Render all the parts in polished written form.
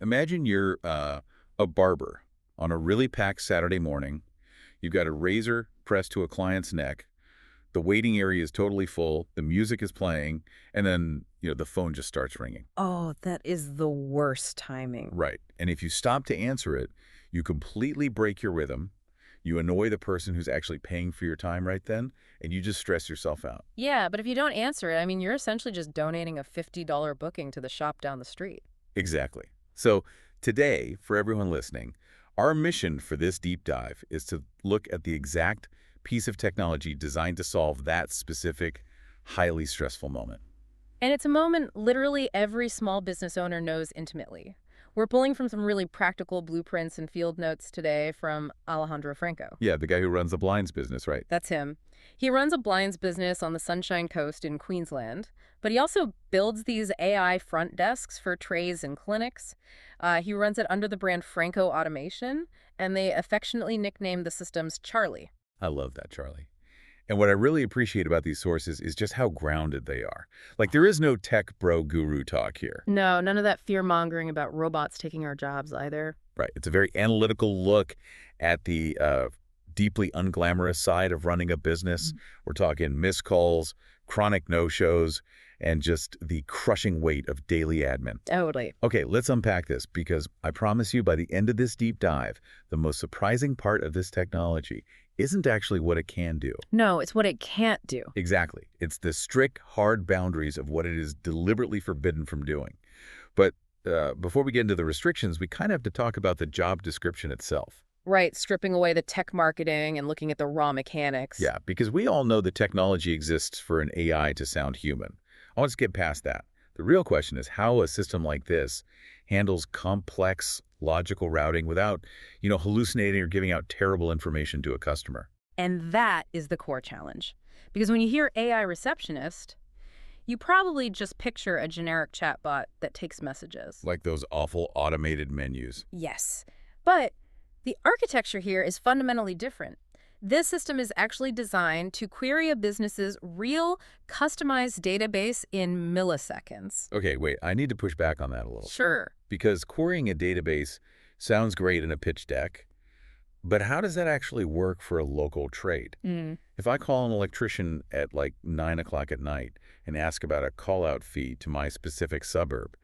Imagine you're a barber on a really packed Saturday morning. You've got a razor pressed to a client's neck. The waiting area is totally full. The music is playing. And then, the phone just starts ringing. Oh, that is the worst timing. Right. And if you stop to answer it, you completely break your rhythm. You annoy the person who's actually paying for your time right then, and you just stress yourself out. Yeah, but if you don't answer it, you're essentially just donating a $50 booking to the shop down the street. Exactly. So today, for everyone listening, our mission for this deep dive is to look at the exact piece of technology designed to solve that specific, highly stressful moment. And it's a moment literally every small business owner knows intimately. We're pulling from some really practical blueprints and field notes today from Alejandro Franco. Yeah, the guy who runs the blinds business, right? That's him. He runs a blinds business on the Sunshine Coast in Queensland, but he also builds these AI front desks for trays and clinics. He runs it under the brand Franco Automation, and they affectionately nicknamed the systems Charlie. I love that, Charlie. And what I really appreciate about these sources is just how grounded they are. Like, there is no tech bro guru talk here. No, none of that fear-mongering about robots taking our jobs either. Right. It's a very analytical look at the deeply unglamorous side of running a business. We're talking missed calls, chronic no-shows, and just the crushing weight of daily admin. Totally. Okay, let's unpack this, because I promise you by the end of this deep dive, the most surprising part of this technology isn't actually what it can do. No, it's what it can't do. Exactly. It's the strict, hard boundaries of what it is deliberately forbidden from doing. But before we get into the restrictions, we kind of have to talk about the job description itself. Right, stripping away the tech marketing and looking at the raw mechanics. Yeah, because we all know the technology exists for an AI to sound human. Let's get past that. The real question is how a system like this handles complex, logical routing without, hallucinating or giving out terrible information to a customer. And that is the core challenge. Because when you hear AI receptionist, you probably just picture a generic chatbot that takes messages. Like those awful automated menus. Yes. But the architecture here is fundamentally different. This system is actually designed to query a business's real, customized database in milliseconds. Okay, wait, I need to push back on that a little. Sure. Because querying a database sounds great in a pitch deck, but how does that actually work for a local trade? If I call an electrician at like 9 o'clock at night and ask about a call-out fee to my specific suburb,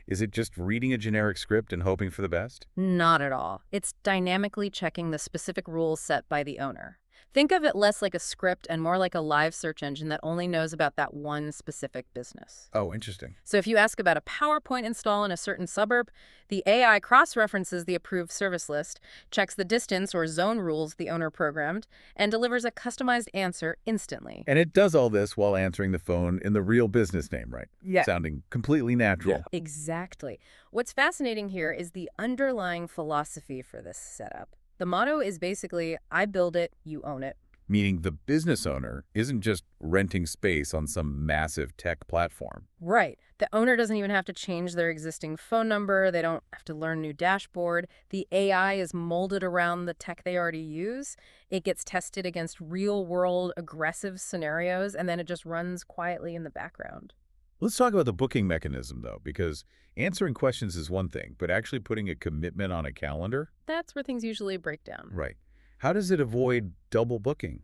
is it just reading a generic script and hoping for the best? Not at all. It's dynamically checking the specific rules set by the owner. Think of it less like a script and more like a live search engine that only knows about that one specific business. Oh, interesting. So if you ask about a PowerPoint install in a certain suburb, the AI cross-references the approved service list, checks the distance or zone rules the owner programmed, and delivers a customized answer instantly. And it does all this while answering the phone in the real business name, right? Yeah. Sounding completely natural. Yeah. Exactly. What's fascinating here is the underlying philosophy for this setup. The motto is basically, I build it, you own it. Meaning the business owner isn't just renting space on some massive tech platform. Right. The owner doesn't even have to change their existing phone number. They don't have to learn a new dashboard. The AI is molded around the tech they already use. It gets tested against real-world aggressive scenarios, and then it just runs quietly in the background. Let's talk about the booking mechanism, though, because answering questions is one thing, but actually putting a commitment on a calendar? That's where things usually break down. Right. How does it avoid double booking?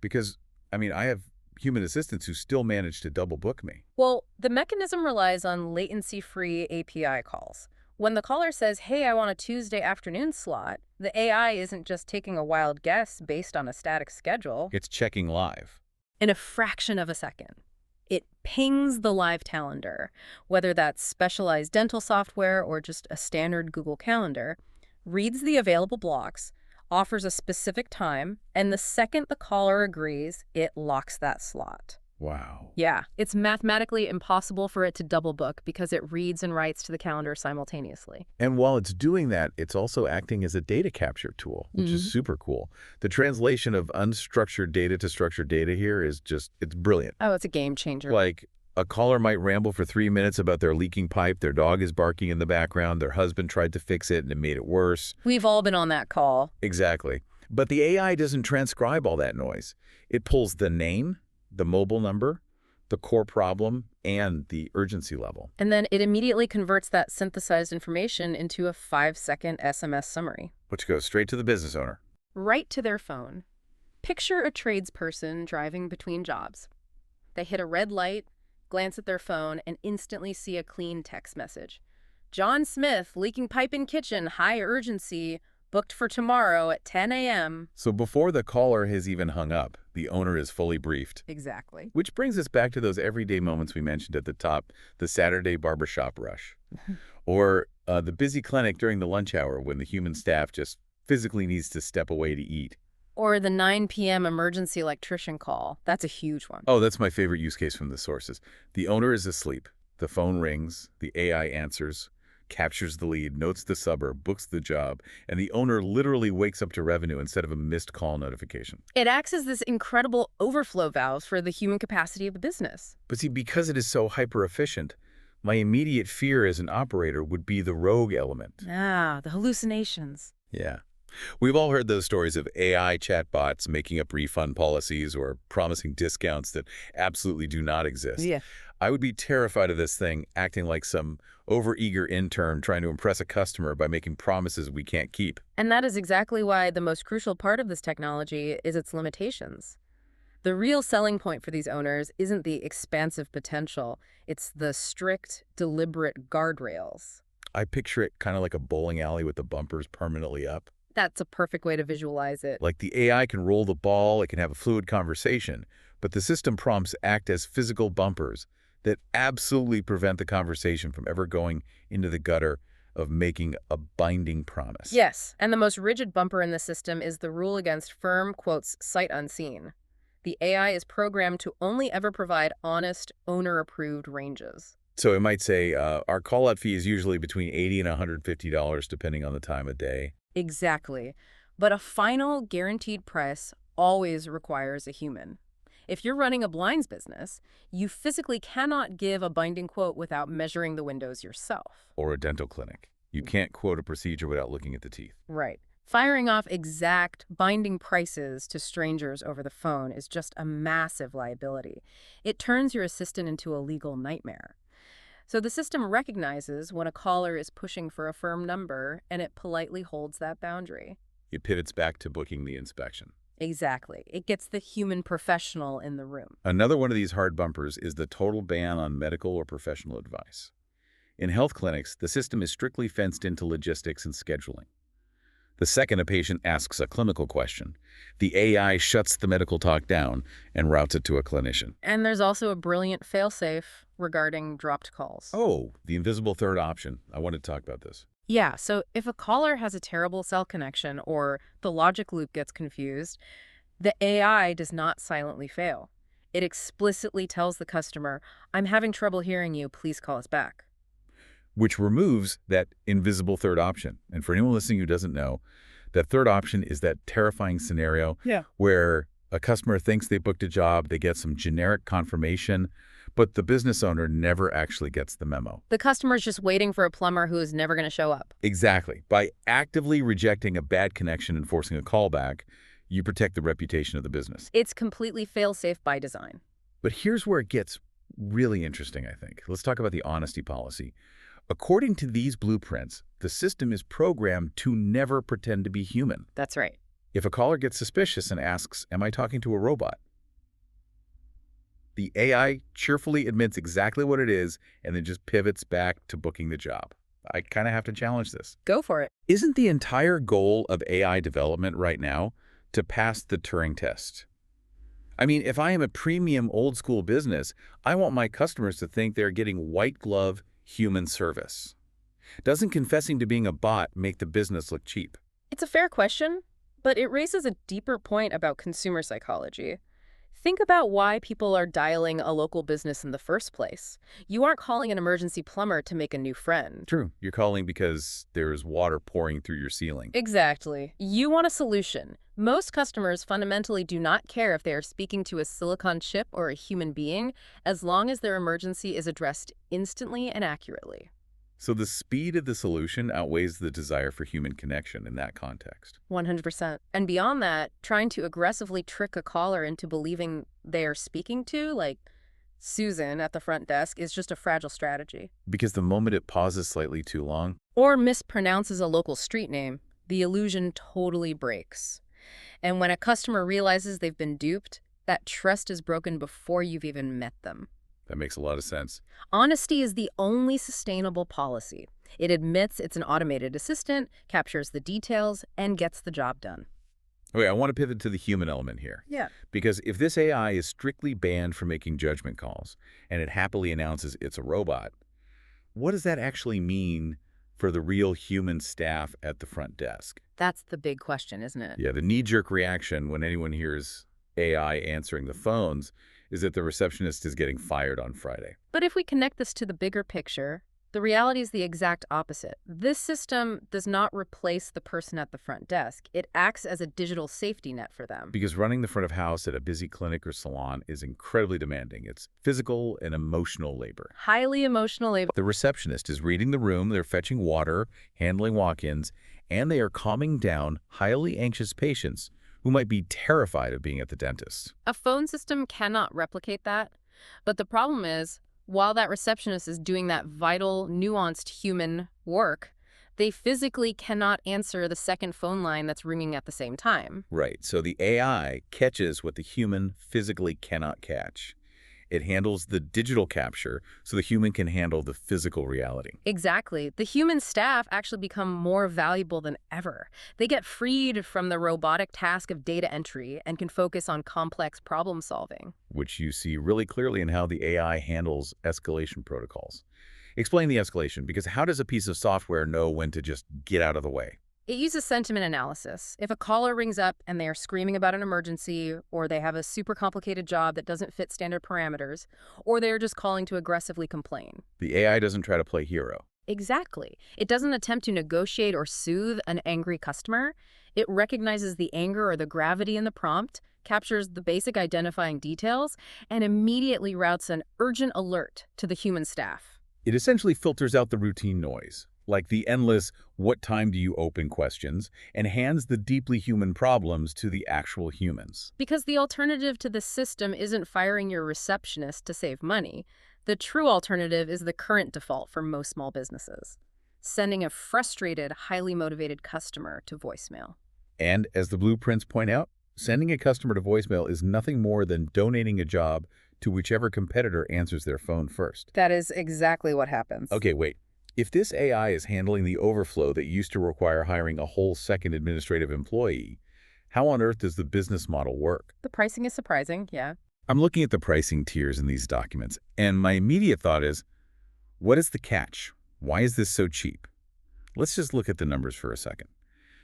Because, I have human assistants who still manage to double book me. Well, the mechanism relies on latency-free API calls. When the caller says, hey, I want a Tuesday afternoon slot, the AI isn't just taking a wild guess based on a static schedule. It's checking live. In a fraction of a second. It pings the live calendar, whether that's specialized dental software or just a standard Google Calendar, reads the available blocks, offers a specific time, and the second the caller agrees, it locks that slot. Wow. Yeah, it's mathematically impossible for it to double book because it reads and writes to the calendar simultaneously. And while it's doing that, it's also acting as a data capture tool, which is super cool. The translation of unstructured data to structured data here is it's brilliant. Oh, it's a game changer. Like, a caller might ramble for 3 minutes about their leaking pipe, their dog is barking in the background, their husband tried to fix it and it made it worse. We've all been on that call. Exactly. But the AI doesn't transcribe all that noise. It pulls the name, the mobile number, the core problem and the urgency level. And then it immediately converts that synthesized information into a 5-second SMS summary. Which goes straight to the business owner. Right to their phone. Picture a tradesperson driving between jobs. They hit a red light, glance at their phone, and instantly see a clean text message. John Smith, leaking pipe in kitchen, high urgency, booked for tomorrow at 10 a.m. So before the caller has even hung up, the owner is fully briefed. Exactly. Which brings us back to those everyday moments we mentioned at the top, the Saturday barbershop rush. Or the busy clinic during the lunch hour when the human staff just physically needs to step away to eat. Or the 9 p.m. emergency electrician call. That's a huge one. Oh, that's my favorite use case from the sources. The owner is asleep. The phone rings. The AI answers, captures the lead, notes the suburb, books the job, and the owner literally wakes up to revenue instead of a missed call notification. It acts as this incredible overflow valve for the human capacity of the business. But see, because it is so hyper-efficient, my immediate fear as an operator would be the rogue element. Ah, the hallucinations. Yeah. We've all heard those stories of AI chatbots making up refund policies or promising discounts that absolutely do not exist. Yeah. I would be terrified of this thing acting like some overeager intern trying to impress a customer by making promises we can't keep. And that is exactly why the most crucial part of this technology is its limitations. The real selling point for these owners isn't the expansive potential, it's the strict, deliberate guardrails. I picture it kind of like a bowling alley with the bumpers permanently up. That's a perfect way to visualize it. Like the AI can roll the ball, it can have a fluid conversation, but the system prompts act as physical bumpers that absolutely prevent the conversation from ever going into the gutter of making a binding promise. Yes, and the most rigid bumper in the system is the rule against firm, quotes, sight unseen. The AI is programmed to only ever provide honest, owner-approved ranges. So it might say, our call-out fee is usually between $80 and $150 depending on the time of day. Exactly. But a final, guaranteed price always requires a human. If you're running a blinds business, you physically cannot give a binding quote without measuring the windows yourself. Or a dental clinic. You can't quote a procedure without looking at the teeth. Right. Firing off exact, binding prices to strangers over the phone is just a massive liability. It turns your assistant into a legal nightmare. So the system recognizes when a caller is pushing for a firm number, and it politely holds that boundary. It pivots back to booking the inspection. Exactly. It gets the human professional in the room. Another one of these hard bumpers is the total ban on medical or professional advice. In health clinics, the system is strictly fenced into logistics and scheduling. The second a patient asks a clinical question, the AI shuts the medical talk down and routes it to a clinician. And there's also a brilliant failsafe regarding dropped calls. Oh, the invisible third option. I wanted to talk about this. Yeah, so if a caller has a terrible cell connection or the logic loop gets confused, the AI does not silently fail. It explicitly tells the customer, I'm having trouble hearing you, please call us back. Which removes that invisible third option. And for anyone listening who doesn't know, that third option is that terrifying scenario where a customer thinks they booked a job, they get some generic confirmation, but the business owner never actually gets the memo. The customer's just waiting for a plumber who is never going to show up. Exactly. By actively rejecting a bad connection and forcing a callback, you protect the reputation of the business. It's completely fail-safe by design. But here's where it gets really interesting, I think. Let's talk about the honesty policy. According to these blueprints, the system is programmed to never pretend to be human. That's right. If a caller gets suspicious and asks, am I talking to a robot? The AI cheerfully admits exactly what it is and then just pivots back to booking the job. I kind of have to challenge this. Go for it. Isn't the entire goal of AI development right now to pass the Turing test? I mean, if I am a premium old-school business, I want my customers to think they're getting white-glove human service. Doesn't confessing to being a bot make the business look cheap? It's a fair question, but it raises a deeper point about consumer psychology. Think about why people are dialing a local business in the first place. You aren't calling an emergency plumber to make a new friend. True. You're calling because there's water pouring through your ceiling. Exactly. You want a solution. Most customers fundamentally do not care if they are speaking to a silicon chip or a human being, as long as their emergency is addressed instantly and accurately. So the speed of the solution outweighs the desire for human connection in that context. 100%. And beyond that, trying to aggressively trick a caller into believing they are speaking to, like, Susan at the front desk is just a fragile strategy. Because the moment it pauses slightly too long, Or mispronounces a local street name, the illusion totally breaks. And when a customer realizes they've been duped, that trust is broken before you've even met them. that makes a lot of sense. Honesty is the only sustainable policy. It admits it's an automated assistant, captures the details, and gets the job done. Okay, I want to pivot to the human element here. Yeah. Because if this AI is strictly banned from making judgment calls, and it happily announces it's a robot, what does that actually mean for the real human staff at the front desk? That's the big question, isn't it? Yeah, the knee-jerk reaction when anyone hears AI answering the phones is that the receptionist is getting fired on Friday. But if we connect this to the bigger picture, the reality is the exact opposite. This system does not replace the person at the front desk. It acts as a digital safety net for them. Because running the front of house at a busy clinic or salon is incredibly demanding. It's physical and emotional labor. Highly emotional labor. The receptionist is reading the room, they're fetching water, handling walk-ins, and they are calming down highly anxious patients who might be terrified of being at the dentist. A phone system cannot replicate that. But the problem is, while that receptionist is doing that vital, nuanced human work, they physically cannot answer the second phone line that's ringing at the same time. Right, so the AI catches what the human physically cannot catch. It handles the digital capture so the human can handle the physical reality. Exactly. The human staff actually become more valuable than ever. They get freed from the robotic task of data entry and can focus on complex problem solving. Which you see really clearly in how the AI handles escalation protocols. Explain the escalation, because how does a piece of software know when to just get out of the way? It uses sentiment analysis. If a caller rings up and they are screaming about an emergency, or they have a super complicated job that doesn't fit standard parameters, or they're just calling to aggressively complain. The AI doesn't try to play hero. Exactly. It doesn't attempt to negotiate or soothe an angry customer. It recognizes the anger or the gravity in the prompt, captures the basic identifying details, and immediately routes an urgent alert to the human staff. It essentially filters out the routine noise, like the endless "what time do you open" questions, and hands the deeply human problems to the actual humans. Because the alternative to the system isn't firing your receptionist to save money. The true alternative is the current default for most small businesses: sending a frustrated, highly motivated customer to voicemail. And as the blueprints point out, sending a customer to voicemail is nothing more than donating a job to whichever competitor answers their phone first. That is exactly what happens. Okay, wait. If this AI is handling the overflow that used to require hiring a whole second administrative employee, how on earth does the business model work? The pricing is surprising, yeah. I'm looking at the pricing tiers in these documents, and my immediate thought is, what is the catch? Why is this so cheap? Let's just look at the numbers for a second.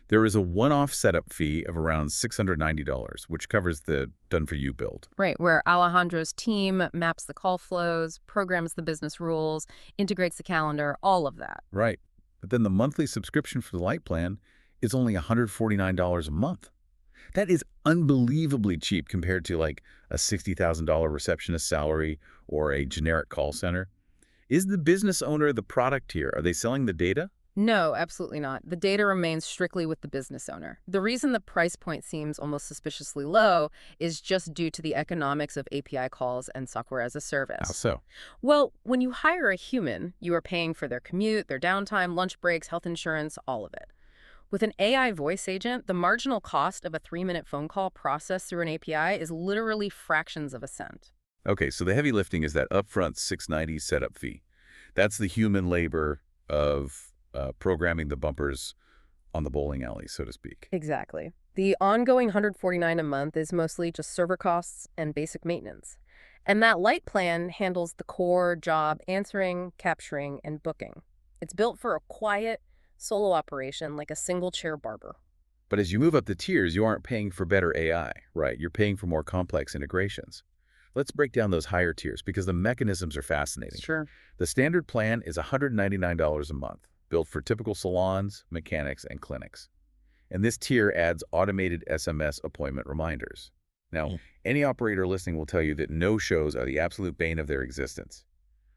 There is a one-off setup fee of around $690, which covers the done-for-you build. Right, where Alejandro's team maps the call flows, programs the business rules, integrates the calendar, all of that. Right. But then the monthly subscription for the Lite plan is only $149 a month. That is unbelievably cheap compared to like a $60,000 receptionist salary or a generic call center. Is the business owner the product here? Are they selling the data? No, absolutely not. The data remains strictly with the business owner. The reason the price point seems almost suspiciously low is just due to the economics of API calls and software as a service. How so? Well, when you hire a human, you are paying for their commute, their downtime, lunch breaks, health insurance, all of it. With an AI voice agent, the marginal cost of a 3-minute phone call processed through an API is literally fractions of a cent. Okay, so the heavy lifting is that upfront $690 setup fee. That's the human labor of programming the bumpers on the bowling alley, so to speak. Exactly. The ongoing $149 a month is mostly just server costs and basic maintenance. And that Lite plan handles the core job answering, capturing, and booking. It's built for a quiet, solo operation like a single-chair barber. But as you move up the tiers, you aren't paying for better AI, right? You're paying for more complex integrations. Let's break down those higher tiers because the mechanisms are fascinating. Sure. The standard plan is $199 a month, built for typical salons, mechanics, and clinics. And this tier adds automated SMS appointment reminders. Now, any operator listening will tell you that no-shows are the absolute bane of their existence.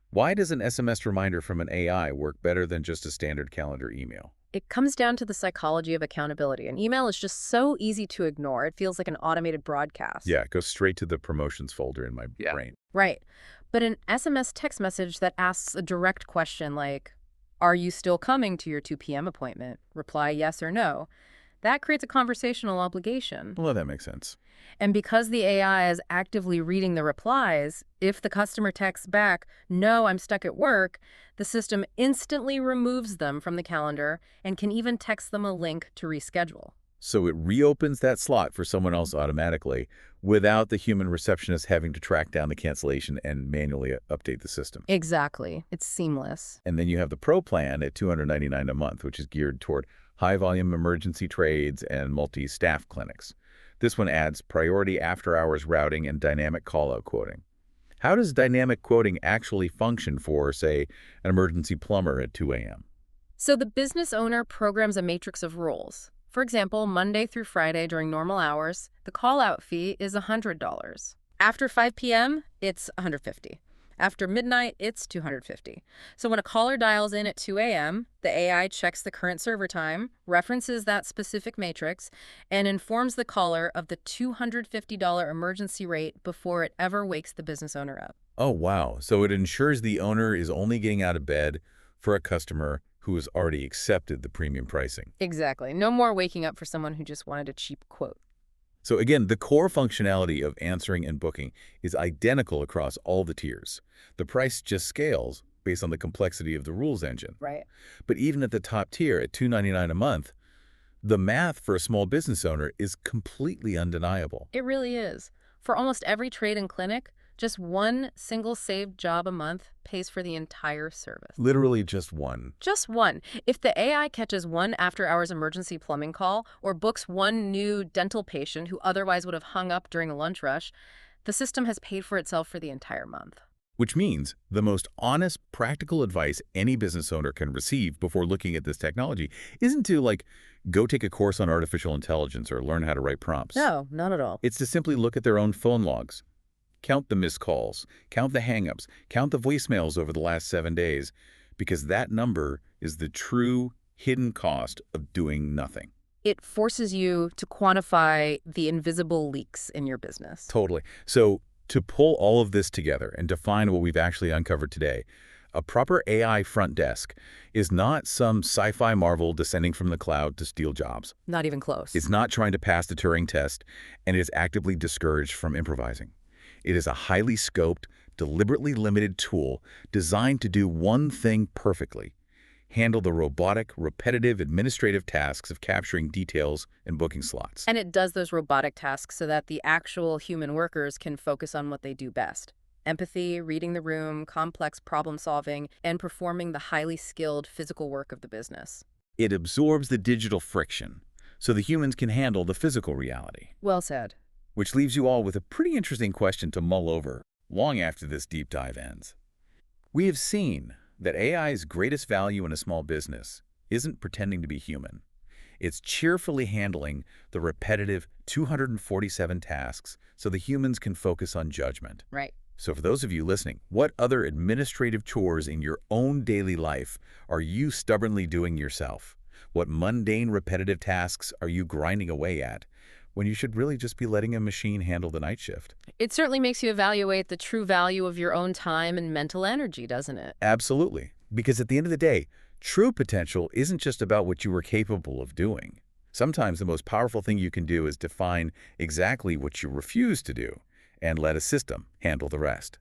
Why does an SMS reminder from an AI work better than just a standard calendar email? It comes down to the psychology of accountability. An email is just so easy to ignore. It feels like an automated broadcast. Yeah, it goes straight to the promotions folder in my brain. Right. But an SMS text message that asks a direct question like, "Are you still coming to your 2 p.m. appointment?" Reply yes or no. That creates a conversational obligation. Well, that makes sense. And because the AI is actively reading the replies, if the customer texts back, "No, I'm stuck at work," the system instantly removes them from the calendar and can even text them a link to reschedule. So it reopens that slot for someone else automatically without the human receptionist having to track down the cancellation and manually update the system. Exactly. It's seamless. And then you have the Pro plan at $299 a month, which is geared toward high-volume emergency trades and multi-staff clinics. This one adds priority after-hours routing and dynamic call-out quoting. How does dynamic quoting actually function for, say, an emergency plumber at 2 a.m.? So the business owner programs a matrix of rules. For example, Monday through Friday during normal hours, the call-out fee is $100. After 5 p.m., it's $150. After midnight, it's $250. So when a caller dials in at 2 a.m., the AI checks the current server time, references that specific matrix, and informs the caller of the $250 emergency rate before it ever wakes the business owner up. Oh, wow. So it ensures the owner is only getting out of bed for a customer who has already accepted the premium pricing. Exactly. No more waking up for someone who just wanted a cheap quote. So again, the core functionality of answering and booking is identical across all the tiers. The price just scales based on the complexity of the rules engine. Right. But even at the top tier at $299 a month, the math for a small business owner is completely undeniable. It really is. For almost every trade and clinic, just one single saved job a month pays for the entire service. Literally just one. Just one. If the AI catches one after-hours emergency plumbing call or books one new dental patient who otherwise would have hung up during a lunch rush, the system has paid for itself for the entire month. Which means the most honest, practical advice any business owner can receive before looking at this technology isn't to, go take a course on artificial intelligence or learn how to write prompts. No, not at all. It's to simply look at their own phone logs. Count the missed calls, count the hangups, count the voicemails over the last 7 days, because that number is the true hidden cost of doing nothing. It forces you to quantify the invisible leaks in your business. Totally. So to pull all of this together and define what we've actually uncovered today, a proper AI front desk is not some sci-fi marvel descending from the cloud to steal jobs. Not even close. It's not trying to pass the Turing test, and it is actively discouraged from improvising. It is a highly scoped, deliberately limited tool designed to do one thing perfectly: handle the robotic, repetitive administrative tasks of capturing details and booking slots. And it does those robotic tasks so that the actual human workers can focus on what they do best: empathy, reading the room, complex problem solving, and performing the highly skilled physical work of the business. It absorbs the digital friction so the humans can handle the physical reality. Well said. Which leaves you all with a pretty interesting question to mull over long after this deep dive ends. We have seen that AI's greatest value in a small business isn't pretending to be human. It's cheerfully handling the repetitive 247 tasks so the humans can focus on judgment. Right. So for those of you listening, what other administrative chores in your own daily life are you stubbornly doing yourself? What mundane, repetitive tasks are you grinding away at when you should really just be letting a machine handle the night shift? It certainly makes you evaluate the true value of your own time and mental energy, doesn't it? Absolutely. Because at the end of the day, true potential isn't just about what you are capable of doing. Sometimes the most powerful thing you can do is define exactly what you refuse to do and let a system handle the rest.